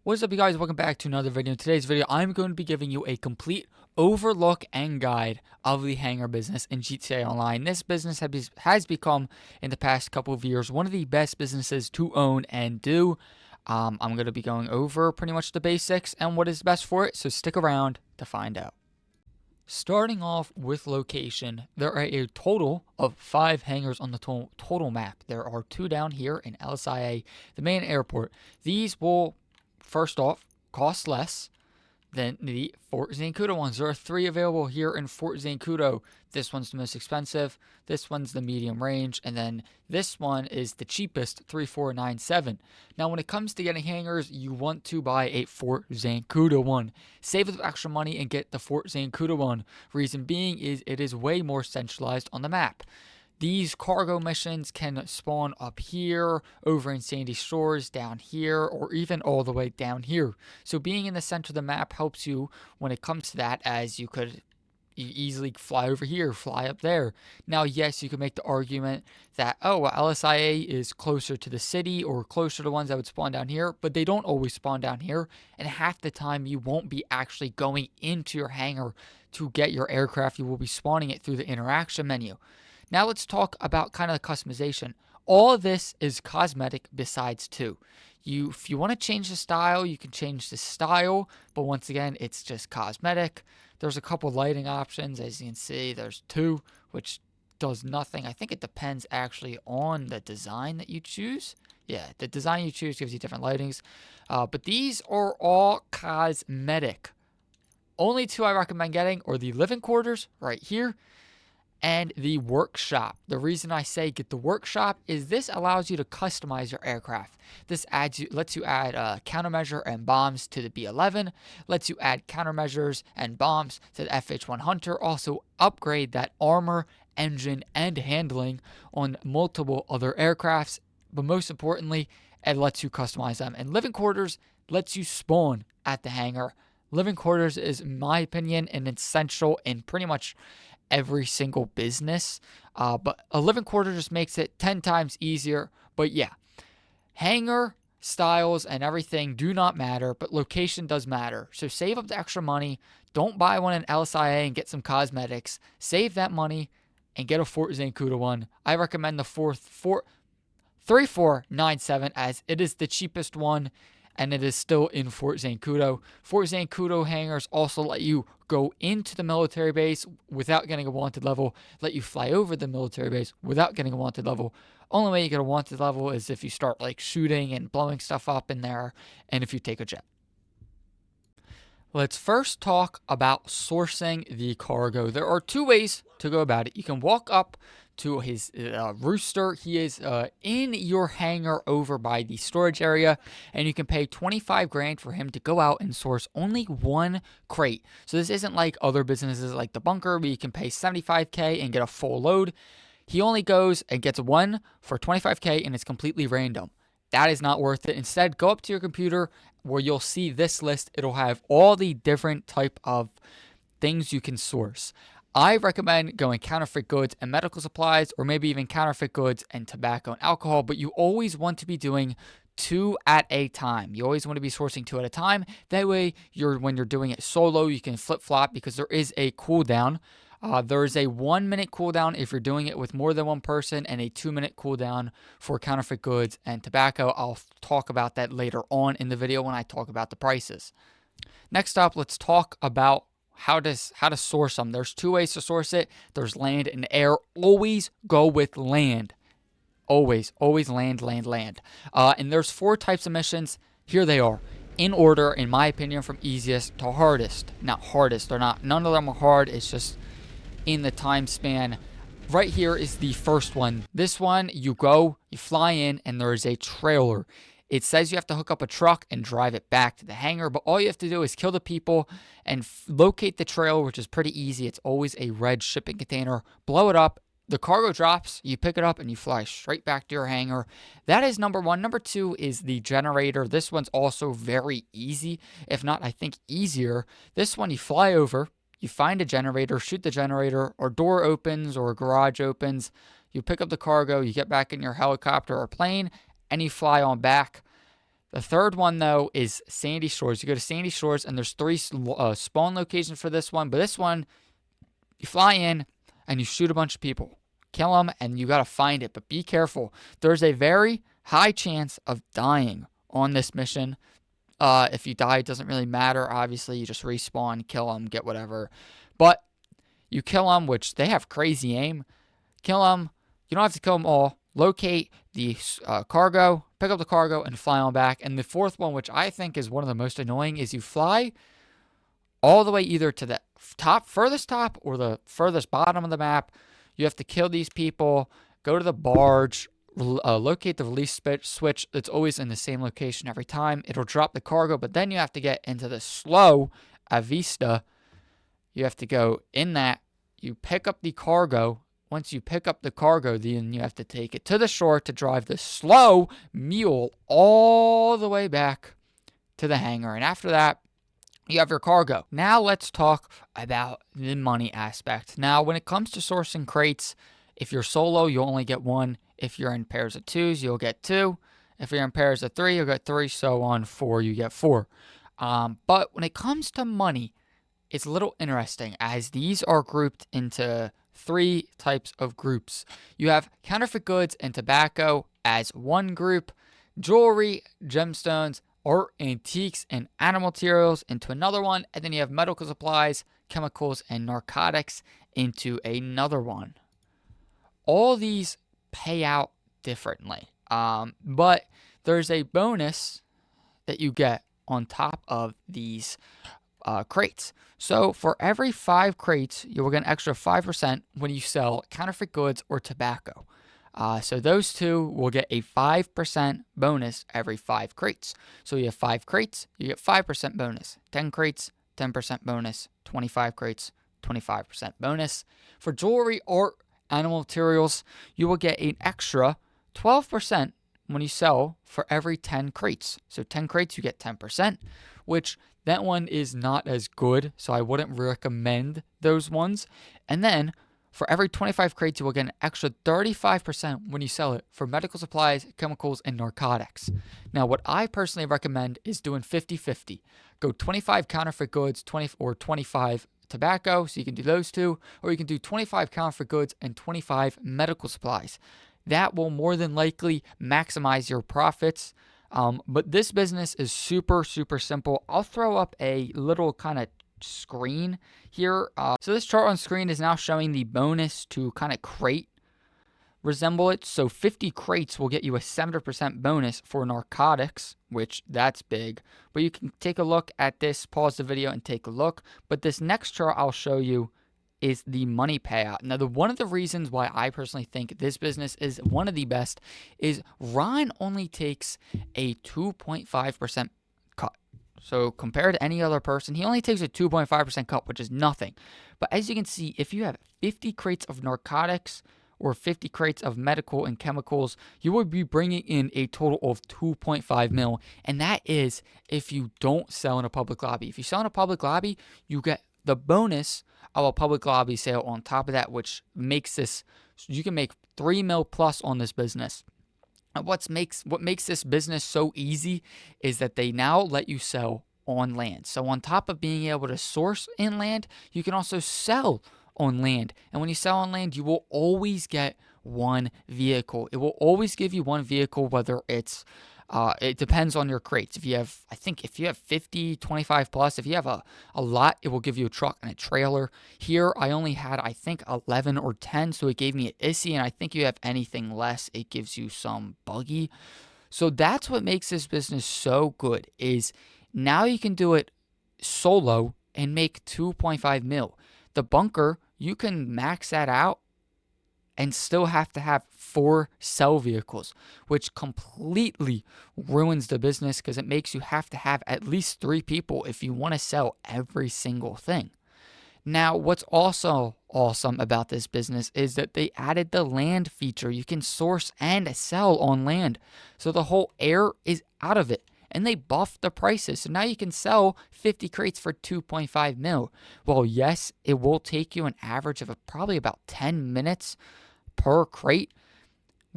What's up, you guys? Welcome back to another video. In today's video, I'm going to be giving you a complete overlook and guide of the hangar business in GTA Online. This business has become, in the past couple of years, one of the best businesses to own and do. I'm going to be going over pretty much the basics and what is best for it, so stick around to find out. Starting off with location, there are a total of 5 hangars on the total map. There are 2 down here in LSIA, the main airport. These will, first off, cost less than the Fort Zancudo ones. There are 3 available here in Fort Zancudo. This one's the most expensive, this one's the medium range, and then this one is the cheapest, 3497. Now, when it comes to getting hangars, you want to buy a Fort Zancudo one. Save the extra money and get the Fort Zancudo one. Reason being is it is way more centralized on the map. These cargo missions can spawn up here, over in Sandy Shores, down here, or even all the way down here. So being in the center of the map helps you when it comes to that, as you could easily fly over here, fly up there. Now, yes, you can make the argument that, oh, well, LSIA is closer to the city or closer to the ones that would spawn down here, but they don't always spawn down here, and half the time you won't be actually going into your hangar to get your aircraft. You will be spawning it through the interaction menu. Now let's talk about kind of the customization. All of this is cosmetic besides 2. If you want to change the style, you can change the style, but once again, it's just cosmetic. There's a couple lighting options. As you can see, there's 2, which does nothing. I think it depends actually on the design that you choose. Yeah, the design you choose gives you different lightings, but these are all cosmetic. Only 2 I recommend getting are the living quarters right here and the workshop. The reason I say get the workshop is this allows you to customize your aircraft. This lets you add countermeasure and bombs to the B-11, lets you add countermeasures and bombs to the FH-1 Hunter, also upgrade that armor, engine, and handling on multiple other aircrafts, but most importantly, it lets you customize them. And living quarters lets you spawn at the hangar. Living quarters is, in my opinion, an essential in pretty much every single business, but a living quarter just makes it 10 times easier. But yeah, hangar styles and everything do not matter, but location does matter. So save up the extra money. Don't buy one in LSIA and get some cosmetics. Save that money and get a Fort Zancudo one. I recommend the 3497 as it is the cheapest one, and it is still in Fort Zancudo. Fort Zancudo hangars also let you go into the military base without getting a wanted level, let you fly over the military base without getting a wanted level. Only way you get a wanted level is if you start like shooting and blowing stuff up in there, and if you take a jet. Let's first talk about sourcing the cargo. There are 2 ways to go about it. You can walk up to his rooster. He is in your hangar over by the storage area, and you can pay 25 grand for him to go out and source only 1 crate. So this isn't like other businesses like the bunker where you can pay 75k and get a full load. He only goes and gets 1 for 25k, and it's completely random. That is not worth it. Instead, go up to your computer where you'll see this list. It'll have all the different type of things you can source. I recommend going counterfeit goods and medical supplies, or maybe even counterfeit goods and tobacco and alcohol, but you always want to be doing 2 at a time. You always want to be sourcing 2 at a time. That way, when you're doing it solo, you can flip-flop because there is a cooldown. There is a 1-minute cooldown if you're doing it with more than 1 person, and a 2-minute cooldown for counterfeit goods and tobacco. I'll talk about that later on in the video when I talk about the prices. Next up, let's talk about how to source them. There's 2 ways to source it. There's land and air. Always go with land. Always land. And there's 4 types of missions. Here they are, in order, in my opinion, from easiest to hardest. Not hardest, they're not. None of them are hard. It's just in the time span. Right here is the first one. This one, you go, you fly in, and there is a trailer. It says you have to hook up a truck and drive it back to the hangar, but all you have to do is kill the people and locate the trailer, which is pretty easy. It's always a red shipping container. Blow it up. The cargo drops. You pick it up and you fly straight back to your hangar. That is number 1. Number 2 is the generator. This one's also very easy, if not, I think, easier. This one, you fly over, you find a generator, shoot the generator, or door opens or a garage opens. You pick up the cargo, you get back in your helicopter or plane, and you fly on back. The third one, though, is Sandy Shores. You go to Sandy Shores, and there's 3 spawn locations for this one. But this one, you fly in, and you shoot a bunch of people. Kill them, and you got to find it. But be careful. There's a very high chance of dying on this mission. If you die, it doesn't really matter. Obviously, you just respawn, kill them, get whatever. But you kill them, which they have crazy aim. Kill them. You don't have to kill them all. Locate the cargo, pick up the cargo, and fly on back. And the fourth one, which I think is one of the most annoying, is you fly all the way either to the furthest top, or the furthest bottom of the map. You have to kill these people, go to the barge, locate the release switch. It's always in the same location every time. It'll drop the cargo, but then you have to get into the slow Avista. You have to go in that. You pick up the cargo. Once you pick up the cargo, then you have to take it to the shore to drive the slow mule all the way back to the hangar. And after that, you have your cargo. Now let's talk about the money aspect. Now, when it comes to sourcing crates, if you're solo, you'll only get 1. If you're in pairs of 2s, you'll get 2. If you're in pairs of 3, you'll get 3. So on 4, you get 4. But when it comes to money, it's a little interesting, as these are grouped into 3 types of groups. You have counterfeit goods and tobacco as one group, jewelry, gemstones, art, antiques, and animal materials into another one, and then you have medical supplies, chemicals, and narcotics into another one. All these pay out differently, but there's a bonus that you get on top of these crates. So for every 5 crates, you will get an extra 5% when you sell counterfeit goods or tobacco. So those 2 will get a 5% bonus every 5 crates. So you have 5 crates, you get 5% bonus. 10 crates, 10% bonus. 25 crates, 25% bonus. For jewelry, art, animal materials, you will get an extra 12% when you sell for every 10 crates. So 10 crates, you get 10%, which that one is not as good, so I wouldn't recommend those ones. And then for every 25 crates, you will get an extra 35% when you sell it for medical supplies, chemicals, and narcotics. Now, what I personally recommend is doing 50-50. Go 25 counterfeit goods, 25 tobacco, so you can do those 2, or you can do 25 counterfeit goods and 25 medical supplies. That will more than likely maximize your profits. But this business is super, super simple. I'll throw up a little kind of screen here. So this chart on screen is now showing the bonus to kind of crate resemble it. So 50 crates will get you a 70% bonus for narcotics, which that's big. But you can take a look at this, pause the video and take a look. But this next chart I'll show you is the money payout. Now, one of the reasons why I personally think this business is one of the best is Ron only takes a 2.5% cut. So compared to any other person, he only takes a 2.5% cut, which is nothing. But as you can see, if you have 50 crates of narcotics or 50 crates of medical and chemicals, you would be bringing in a total of 2.5 mil. And that is if you don't sell in a public lobby. If you sell in a public lobby, you get the bonus of a public lobby sale on top of that, which makes this, you can make 3 mil plus on this business. And what makes this business so easy is that they now let you sell on land. So on top of being able to source inland, you can also sell on land. And when you sell on land, you will always get 1 vehicle. It will always give you 1 vehicle, whether it's it depends on your crates. If you have, I think if you have 50, 25 plus, if you have a lot, it will give you a truck and a trailer. Here, I only had, I think, 11 or 10, so it gave me an Issy, and I think you have anything less, it gives you some buggy. So that's what makes this business so good, is now you can do it solo and make 2.5 mil. The bunker, you can max that out and still have to have 4 sell vehicles, which completely ruins the business because it makes you have to have at least 3 people if you want to sell every single thing. Now, what's also awesome about this business is that they added the land feature. You can source and sell on land. So the whole air is out of it. And they buffed the prices. So now you can sell 50 crates for 2.5 mil. Well, yes, it will take you an average of probably about 10 minutes per crate,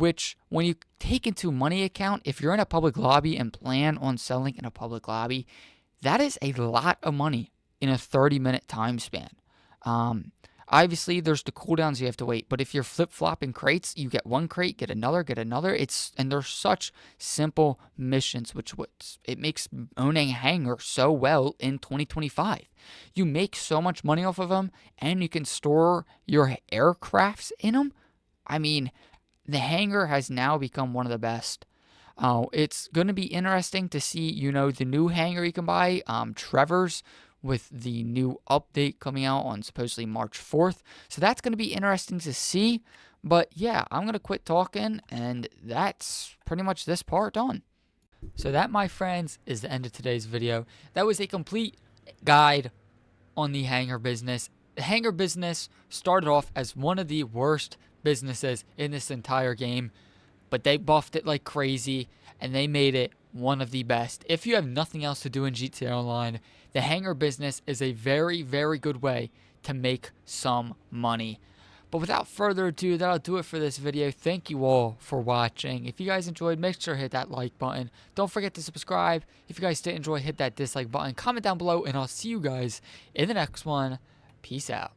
which when you take into money account, if you're in a public lobby and plan on selling in a public lobby, that is a lot of money in a 30-minute time span. Obviously, there's the cooldowns you have to wait, but if you're flip-flopping crates, you get one crate, get another, get another. And they're such simple missions, which it makes owning Hangar so well in 2025. You make so much money off of them, and you can store your aircrafts in them. I mean, the Hangar has now become one of the best. It's going to be interesting to see, the new Hangar you can buy, Trevor's, with the new update coming out on supposedly March 4th. So that's going to be interesting to see. But yeah, I'm going to quit talking, and that's pretty much this part done. So that, my friends, is the end of today's video. That was a complete guide on the Hangar business. The Hangar business started off as one of the worst businesses in this entire game, but they buffed it like crazy, and they made it one of the best. If you have nothing else to do in GTA Online, the Hangar business is a very, very good way to make some money. But without further ado, that'll do it for this video. Thank you all for watching. If you guys enjoyed, make sure to hit that like button. Don't forget to subscribe. If you guys did enjoy, hit that dislike button. Comment down below, and I'll see you guys in the next one. Peace out.